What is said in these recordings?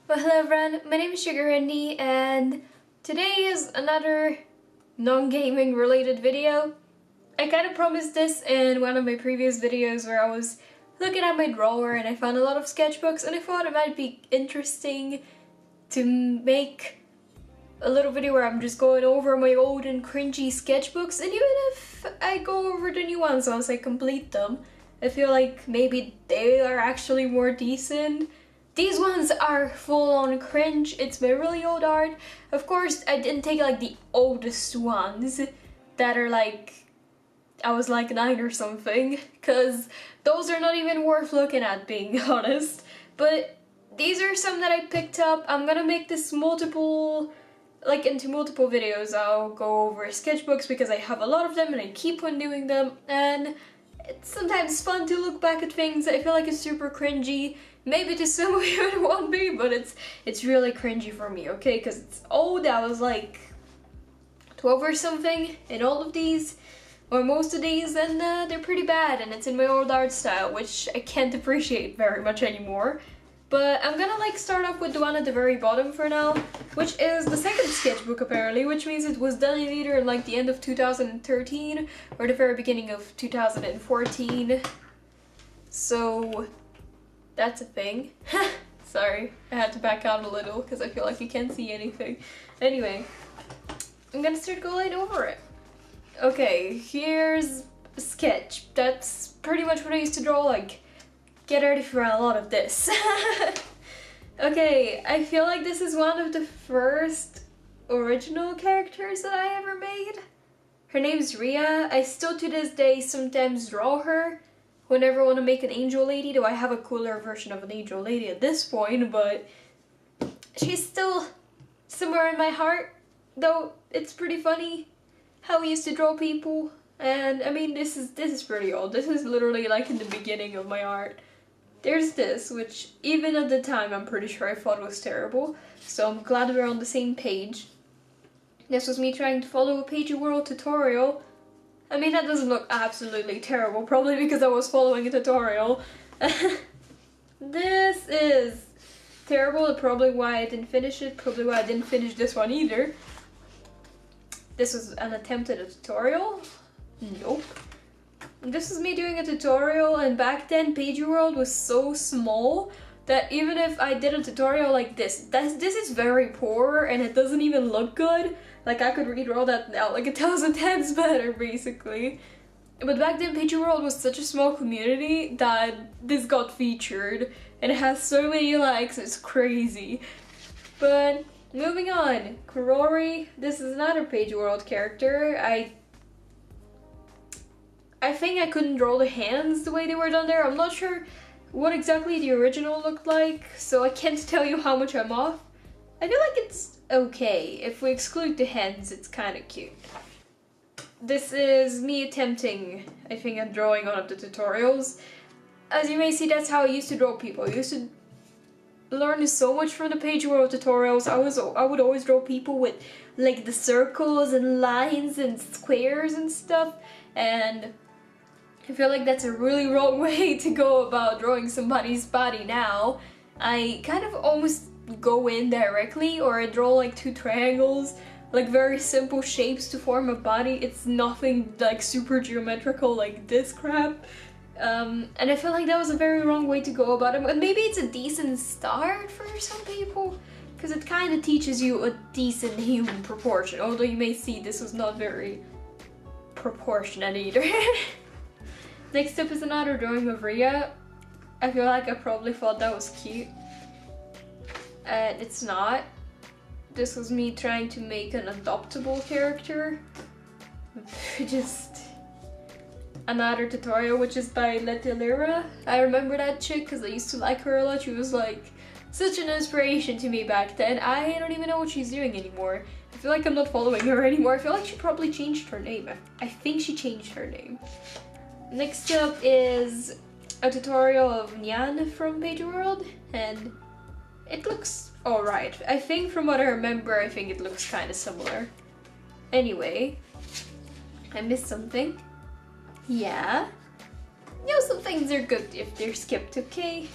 Well, hello everyone, my name is Sugar Indy, and today is another non-gaming related video. I kind of promised this in one of my previous videos where I was looking at my drawer and I found a lot of sketchbooks, and I thought it might be interesting to make a little video where I'm just going over my old and cringy sketchbooks, and even if I go over the new ones once I complete them, I feel like maybe they are actually more decent. These ones are full-on cringe. It's my really old art. Of course, I didn't take like the oldest ones that are like, I was like 9 or something, because those are not even worth looking at, being honest. But these are some that I picked up. I'm gonna make this into multiple videos. I'll go over sketchbooks because I have a lot of them and I keep on doing them, and it's sometimes fun to look back at things. I feel like it's super cringy. Maybe to some of you it won't be, but it's really cringy for me, okay? Because it's old. I was like 12 or something in all of these, or most of these, and they're pretty bad, and it's in my old art style, which I can't appreciate very much anymore. But I'm gonna like start off with the one at the very bottom for now, which is the second sketchbook apparently, which means it was done either in like the end of 2013 or the very beginning of 2014. So that's a thing. Sorry, I had to back out a little because I feel like you can't see anything. Anyway, I'm gonna start going over it. Okay, here's a sketch. That's pretty much what I used to draw. Like, get ready for a lot of this. Okay, I feel like this is one of the first original characters that I ever made. Her name's Ria. I still to this day sometimes draw her whenever I want to make an angel lady, though I have a cooler version of an angel lady at this point, but she's still somewhere in my heart, though it's pretty funny how we used to draw people. And I mean, this is pretty old. This is literally like in the beginning of my art. There's this, which even at the time I'm pretty sure I thought was terrible, so I'm glad we're on the same page. This was me trying to follow a Page World tutorial. I mean, that doesn't look absolutely terrible, probably because I was following a tutorial. This is terrible, probably why I didn't finish it, probably why I didn't finish this one either. This was an attempt at a tutorial? Nope. This is me doing a tutorial, and back then Page World was so small that even if I did a tutorial like this is very poor and it doesn't even look good. Like, I could redraw that now like 1,000 times better, basically. But back then Page World was such a small community that this got featured, and it has so many likes, it's crazy. But moving on, Kurori, this is another Page World character. I think I couldn't draw the hands the way they were done there. I'm not sure what exactly the original looked like, so I can't tell you how much I'm off. I feel like it's okay. If we exclude the hands, it's kind of cute. This is me attempting, I think, at drawing one of the tutorials. As you may see, that's how I used to draw people. I used to learn so much from the Page World tutorials. I would always draw people with like the circles and lines and squares and stuff, and I feel like that's a really wrong way to go about drawing somebody's body now. I kind of almost go in directly, or I draw like 2 triangles, like very simple shapes to form a body. It's nothing like super geometrical like this crap. And I feel like that was a very wrong way to go about it. But maybe it's a decent start for some people, because it kind of teaches you a decent human proportion. Although you may see this was not very proportionate either. Next up is another drawing of Ria. I feel like I probably thought that was cute, and it's not. This was me trying to make an adoptable character. Just another tutorial, which is by Letelera. I remember that chick because I used to like her a lot. She was like such an inspiration to me back then. I don't even know what she's doing anymore. I feel like I'm not following her anymore. I feel like she probably changed her name. I think she changed her name. Next up is a tutorial of Nyan from Page World, and it looks alright. I think from what I remember, I think it looks kind of similar. Anyway, I missed something. Yeah. You know, some things are good if they're skipped, okay?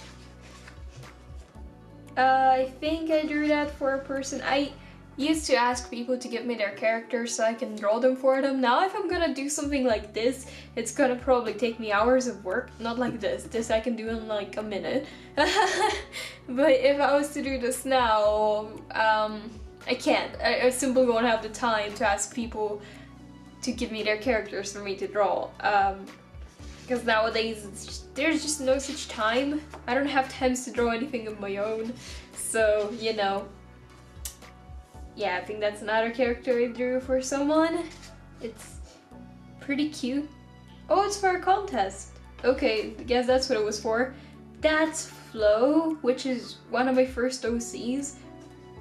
I think I drew that for a person. I used to ask people to give me their characters so I can draw them for them. Now if I'm gonna do something like this, it's gonna probably take me hours of work. Not like this. This I can do in like a minute. But if I was to do this now, I can't. I simply won't have the time to ask people to give me their characters for me to draw. Because nowadays there's just no such time. I don't have times to draw anything of my own. So, you know. Yeah, I think that's another character I drew for someone. It's pretty cute. Oh, it's for a contest. Okay, I guess that's what it was for. That's Flo, which is one of my first OCs.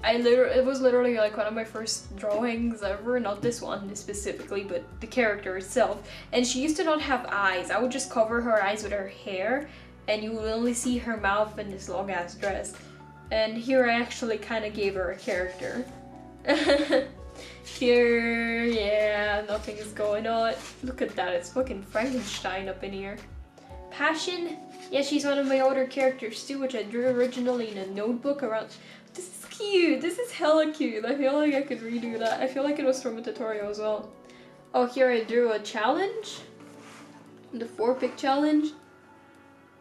It was literally like one of my first drawings ever, not this one specifically, but the character itself. And she used to not have eyes. I would just cover her eyes with her hair, and you would only see her mouth in this long ass dress. And here I actually kind of gave her a character. Here, yeah, nothing is going on. Look at that, it's fucking Frankenstein up in here. Passion, yeah, she's one of my older characters too, which I drew originally in a notebook around. This is cute, this is hella cute. I feel like I could redo that. I feel like it was from a tutorial as well. Oh, here I drew a challenge. The 4-pick challenge.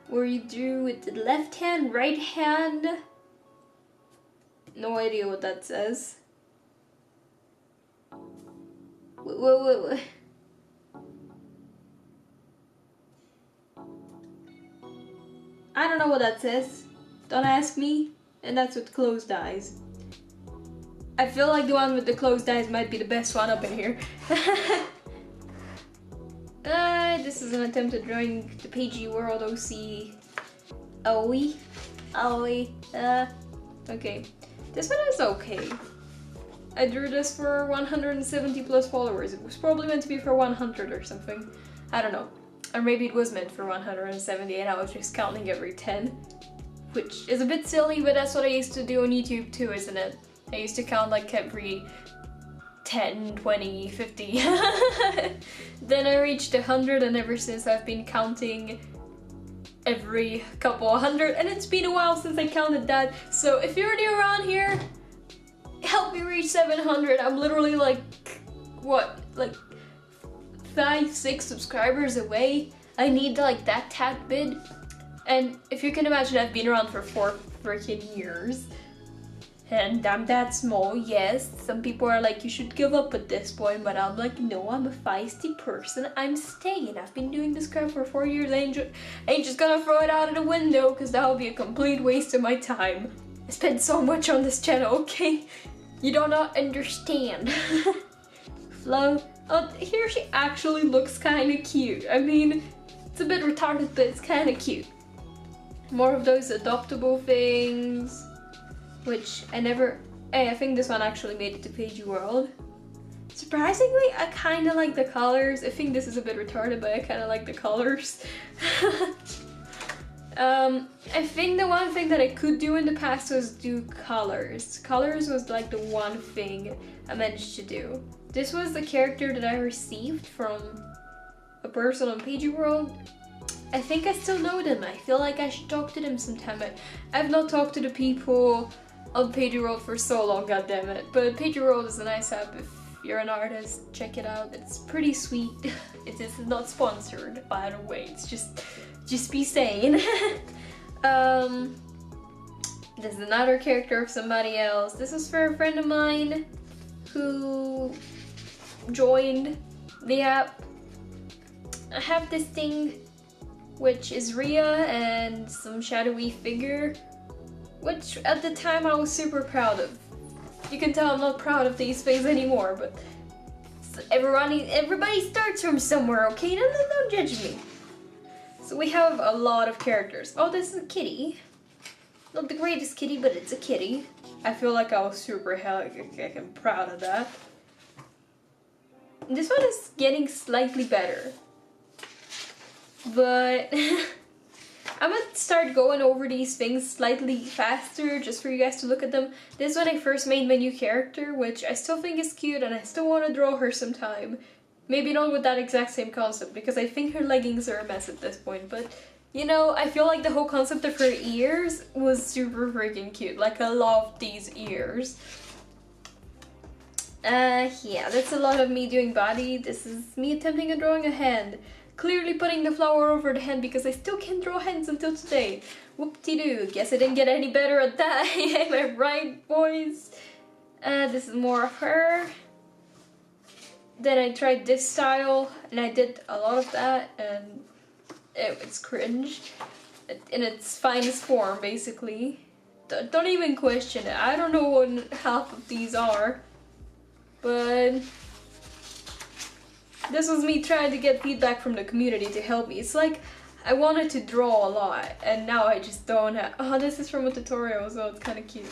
Where you drew with the left hand, right hand. No idea what that says. Wait. I don't know what that says. Don't ask me. And that's with closed eyes. I feel like the one with the closed eyes might be the best one up in here. This is an attempt at drawing the PG World OC. Okay. This one is okay. I drew this for 170 plus followers. It was probably meant to be for 100 or something. I don't know. Or maybe it was meant for 170 and I was just counting every 10. Which is a bit silly, but that's what I used to do on YouTube too, isn't it? I used to count like every 10, 20, 50. Then I reached 100 and ever since I've been counting every couple 100, and it's been a while since I counted that. So if you're new around here, help me reach 700. I'm literally like, what, like 5-6 subscribers away. I need like that tad bit. And if you can imagine, I've been around for 4 freaking years. And I'm that small, yes. Some people are like, you should give up at this point, but I'm like, no, I'm a feisty person. I'm staying. I've been doing this crap for 4 years. I ain't just gonna throw it out of the window, because that would be a complete waste of my time. I spent so much on this channel, okay? You do not understand. Flo, oh, here she actually looks kind of cute. I mean, it's a bit retarded, but it's kind of cute. More of those adoptable things. Which I think this one actually made it to PG World. Surprisingly, I kind of like the colors. I think this is a bit retarded, but I kind of like the colors. I think the one thing that I could do in the past was do colors. Colors was like the one thing I managed to do. This was the character that I received from a person on PG World. I think I still know them. I feel like I should talk to them sometime. I've not talked to the people on PG World for so long, goddammit. But PG World is a nice app. If you're an artist, check it out. It's pretty sweet. It is not sponsored, by the way. It's just be saying. There's another character of somebody else. This is for a friend of mine who joined the app. I have this thing, which is Rhea and some shadowy figure, which at the time I was super proud of. You can tell I'm not proud of these things anymore, but everybody starts from somewhere, okay? Don't judge me. So we have a lot of characters. Oh, this is a kitty. Not the greatest kitty, but it's a kitty. I feel like I was super proud of that. This one is getting slightly better. But I'm gonna start going over these things slightly faster just for you guys to look at them. This is when I first made my new character, which I still think is cute and I still want to draw her sometime. Maybe not with that exact same concept, because I think her leggings are a mess at this point, but You know, I feel like the whole concept of her ears was super freaking cute. Like, I love these ears. Yeah, that's a lot of me doing body. This is me attempting at drawing a hand. Clearly putting the flower over the hand because I still can't draw hands until today. Whoop-de-doo. Guess I didn't get any better at that. Am I right, boys? This is more of her. Then I tried this style, and I did a lot of that, and it's cringe. In its finest form, basically. Don't even question it. I don't know what half of these are. But this was me trying to get feedback from the community to help me. It's like I wanted to draw a lot and now I just don't have. Oh, this is from a tutorial, so it's kind of cute.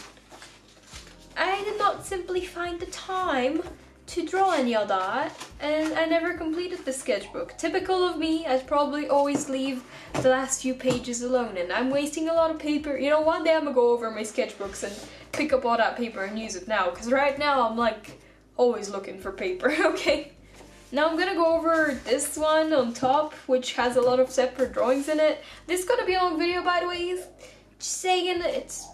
I did not simply find the time to draw any of that, and I never completed the sketchbook. Typical of me, I'd probably always leave the last few pages alone, and I'm wasting a lot of paper. You know, one day I'm gonna go over my sketchbooks and pick up all that paper and use it now, because right now I'm like always looking for paper. Okay, now I'm gonna go over this one on top, which has a lot of separate drawings in it. This is gonna be a long video, by the way. Just saying, it's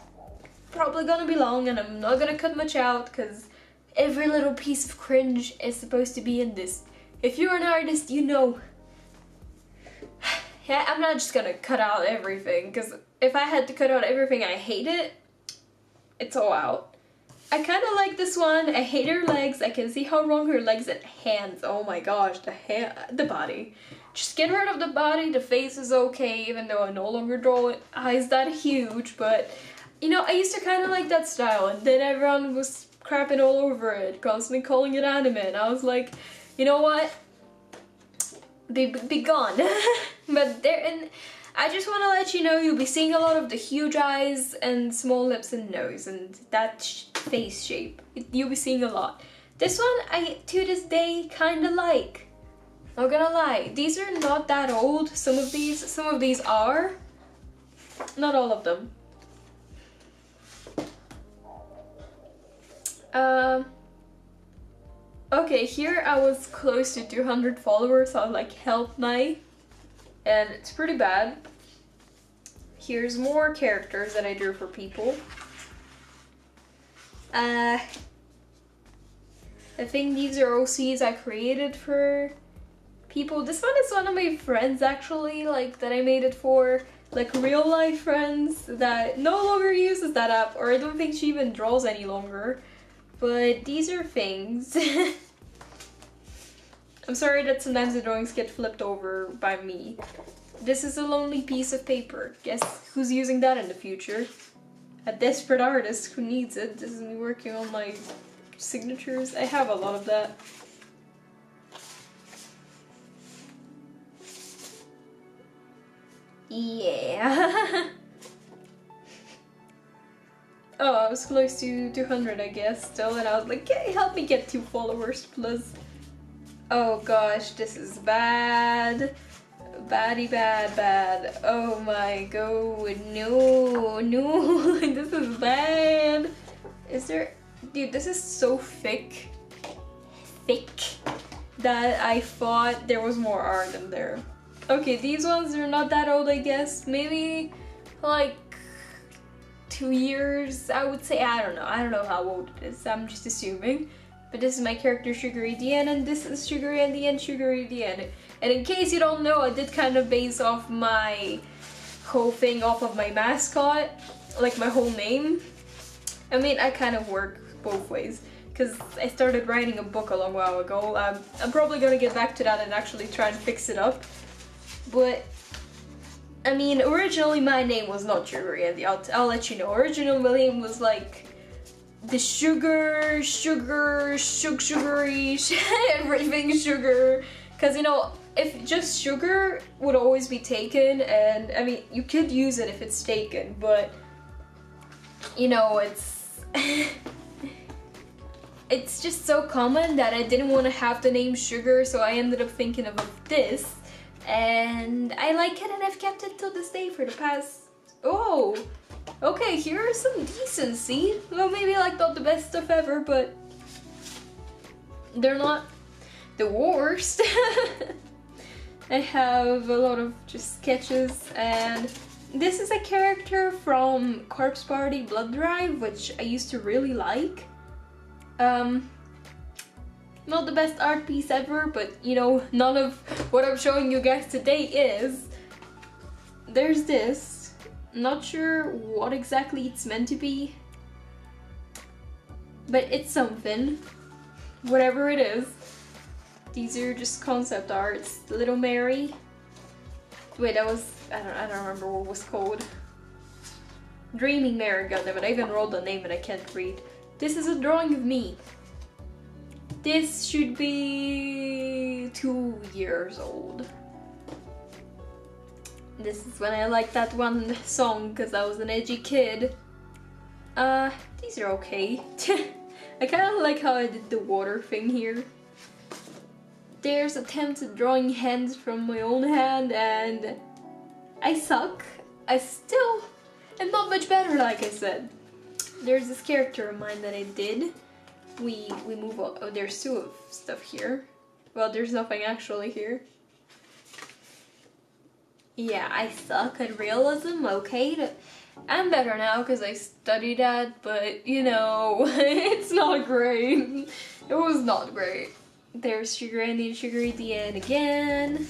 probably gonna be long, and I'm not gonna cut much out because every little piece of cringe is supposed to be in this. If you're an artist, you know. Yeah, I'm not just gonna cut out everything, because if I had to cut out everything I hate it, it's all out. I kind of like this one. I hate her legs. I can see how wrong her legs and hands. Oh my gosh, the body. Just get rid of the body. The face is okay, even though I no longer draw eyes that huge. But, you know, I used to kind of like that style, and then everyone was crapping all over it, constantly calling it anime, and I was like, you know what? Be gone. But there, and I just want to let you know, you'll be seeing a lot of the huge eyes and small lips and nose and that face shape. You'll be seeing a lot. This one, I, to this day, kind of like. Not gonna lie. These are not that old. Some of these are. Not all of them. Okay, here I was close to 200 followers. I was like, help me. And it's pretty bad. Here's more characters that I drew for people. I think these are OCs I created for people. This one is one of my friends, actually, like, that I made it for. Like, real life friends that no longer uses that app, or I don't think she even draws any longer. But these are things. I'm sorry that sometimes the drawings get flipped over by me. This is a lonely piece of paper. Guess who's using that in the future? A desperate artist who needs it. This is me working on my signatures. I have a lot of that. Yeah. Oh, I was close to 200, I guess, still, and I was like, hey, help me get 2 followers, please. Oh gosh, this is bad. Baddie bad. Oh my god, no, this is bad. Is there, dude, this is so thick, that I thought there was more art in there. Okay, these ones are not that old, I guess. Maybe like 2 years, I would say. I don't know how old it is. I'm just assuming. But this is my character Sugary Dian, and this is Sugary and the end, Sugary Dian. And in case you don't know, I did kind of base off my whole thing off of my mascot, like my whole name. I mean, I kind of work both ways, because I started writing a book a long while ago. I'm probably gonna get back to that and actually try and fix it up. But I mean, originally my name was not Sugary Andy. I'll let you know. Original my name was like the sugary, everything sugar. Cause you know, if just sugar would always be taken, and I mean, you could use it if it's taken, but you know, it's it's just so common that I didn't want to have the name Sugar, so I ended up thinking of this. And I like it, and I've kept it till this day for the past... Oh! Okay, here are some decency. Well, maybe like not the best stuff ever, but they're not the worst. I have a lot of just sketches, and this is a character from Corpse Party Blood Drive, which I used to really like. Not the best art piece ever, but you know, none of what I'm showing you guys today is. There's this. Not sure what exactly it's meant to be, but it's something. Whatever it is. These are just concept arts. Little Mary. Wait, that was... I don't remember what it was called. Dreaming Mary, goddammit. I even wrote the name and I can't read. This is a drawing of me. This should be 2 years old. This is when I liked that one song because I was an edgy kid. These are okay. I kind of like how I did the water thing here. There's attempts at drawing hands from my own hand, and I suck. I still am not much better, like I said. There's this character of mine that I did. We move on. Oh, there's two of stuff here. Well, there's nothing actually here. Yeah, I suck at realism, okay? I'm better now because I studied that, but you know, it's not great. It was not great. There's Sugar Andy and Sugar at the end again.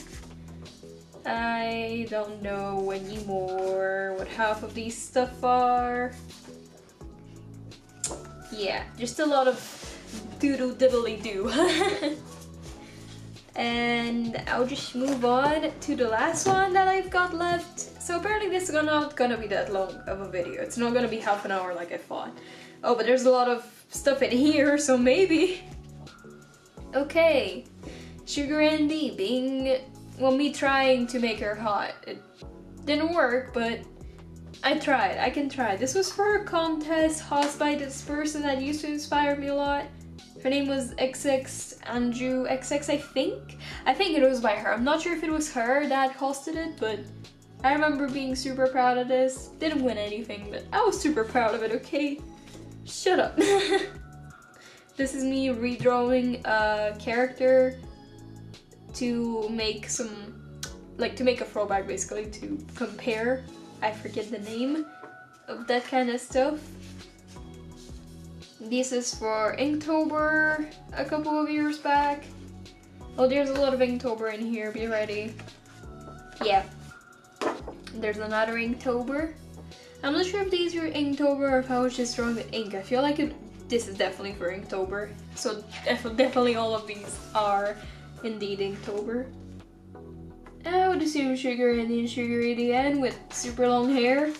I don't know anymore what half of these stuff are. Yeah, just a lot of doodle diddly do. And I'll just move on to the last one that I've got left. So apparently this is not gonna be that long of a video. It's not gonna be half an hour like I thought. Oh, but there's a lot of stuff in here, so maybe. Okay, Sugar Andy being, well, me trying to make her hot. It didn't work, but I tried. I can try. This was for a contest hosted by this person that used to inspire me a lot. Her name was XX Anju XX, I think. I think it was by her. I'm not sure if it was her that hosted it, but I remember being super proud of this. Didn't win anything, but I was super proud of it, okay? Shut up. This is me redrawing a character to make some, like to make a throwback basically, to compare. I forget the name of that kind of stuff. This is for Inktober a couple of years back. Oh, there's a lot of Inktober in here, be ready. Yeah. There's another Inktober. I'm not sure if these are Inktober or if I was just drawing with ink. I feel like this is definitely for Inktober. So definitely all of these are indeed Inktober. I would assume Sugar Andy and Sugar at the end with super long hair.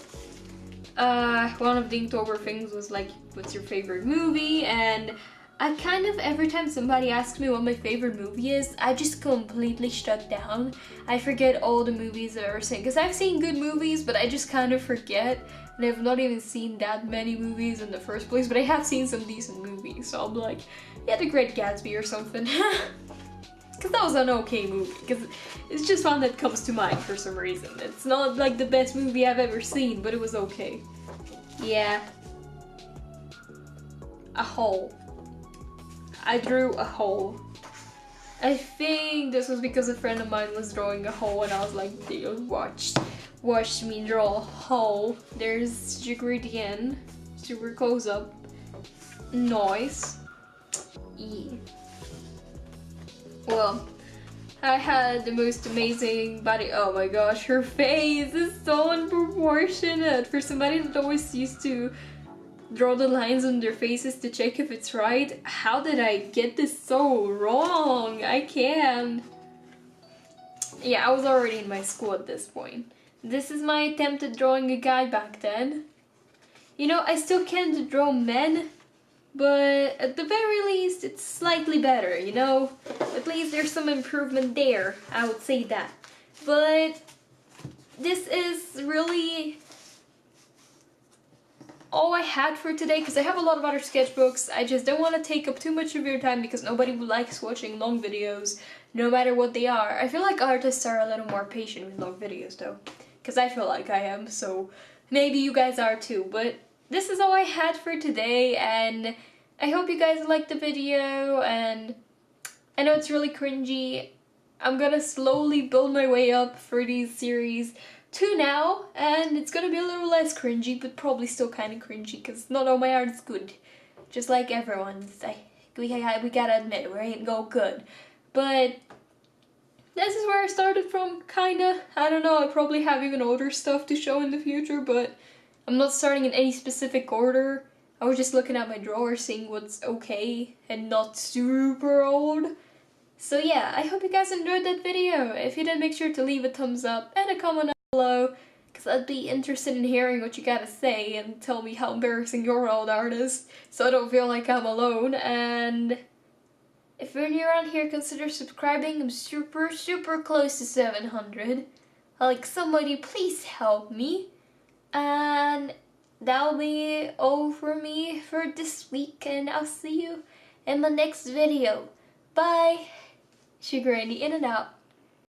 One of the Inktober things was like, what's your favorite movie? And I kind of, every time somebody asks me what my favorite movie is, I just completely shut down. I forget all the movies that I've seen, because I've seen good movies, but I just kind of forget. And I've not even seen that many movies in the first place, but I have seen some decent movies. So I'll be like, yeah, The Great Gatsby or something. Because that was an okay movie, because it's just one that comes to mind for some reason. It's not like the best movie I've ever seen, but it was okay. Yeah. A hole. I drew a hole. I think this was because a friend of mine was drawing a hole and I was like, dude, watch me draw a hole. There's Sugar at the end. Super close up. Nice. Yeah. Well, I had the most amazing body. Oh my gosh, her face is so unproportionate. For somebody that always used to draw the lines on their faces to check if it's right, how did I get this so wrong? I can't. Yeah, I was already in my school at this point. This is my attempt at drawing a guy back then. You know, I still can't draw men, but at the very least, it's slightly better, you know? At least there's some improvement there, I would say that. But this is really all I had for today, because I have a lot of other sketchbooks. I just don't want to take up too much of your time because nobody likes watching long videos, no matter what they are. I feel like artists are a little more patient with long videos though, because I feel like I am, so maybe you guys are too. But this is all I had for today, and I hope you guys liked the video, and I know it's really cringy. I'm gonna slowly build my way up through these series to now, and it's gonna be a little less cringy, but probably still kind of cringy, because not all my art is good. Just like everyone's. We gotta admit, we ain't go good. But this is where I started from, kinda. I don't know, I probably have even older stuff to show in the future, but I'm not starting in any specific order. I was just looking at my drawer, seeing what's okay and not super old. So yeah, I hope you guys enjoyed that video. If you did, make sure to leave a thumbs up and a comment down below, because I'd be interested in hearing what you gotta say and tell me how embarrassing your old art is, so I don't feel like I'm alone. And if you're new around here, consider subscribing. I'm super close to 700. Like, somebody please help me. And that'll be all for me for this week, and I'll see you in my next video. Bye! Sugar Andy in and out.